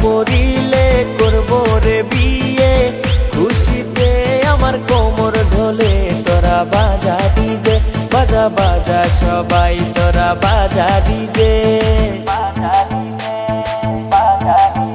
পড়িলে করব রে বিয়ে, খুশিতে আমার কোমর ঢোলে তোরা বাজা ডিজে, বাজা বাজা সবাই তোরা বাজা ডিজে, বাজা ডিজে, বাজা ডিজে।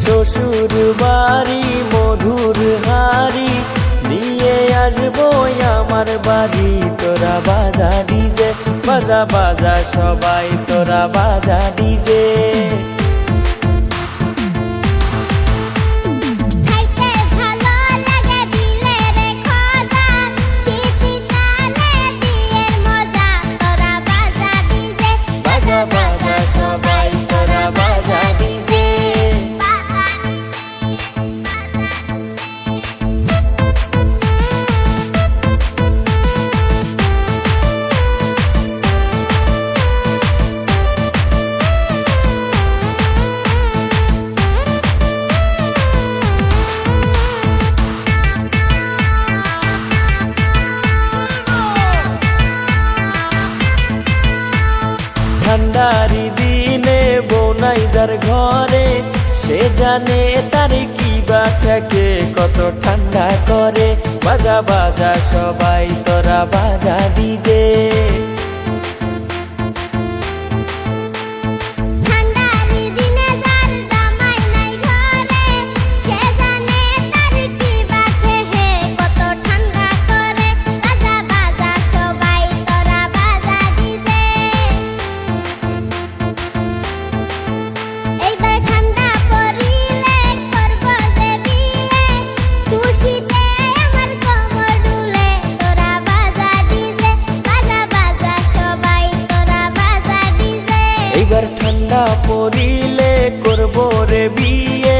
শ্বশুর বাড়ি মধুর হাড়ি নিয়ে আসবো আমার বাড়ি, তোরা বাজা ডিজে, বাজা বাজা সবাই তোরা বাজা ডিজে। ঠান্ডারি দিনে বনাই যার ঘরে, সে জানে তার কি বা থাকে কত ঠান্ডা করে, বাজা বাজা সবাই তোরা বাজা ডিজে। এইবার ঠান্ডা পড়িলে করব রে বিয়ে,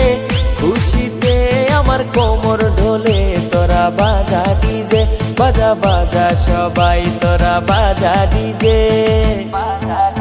খুশিতে আমার কোমর ঢোলে তোরা বাজা ডিজে, বাজা বাজা সবাই তোরা বাজা ডিজে, বাজা।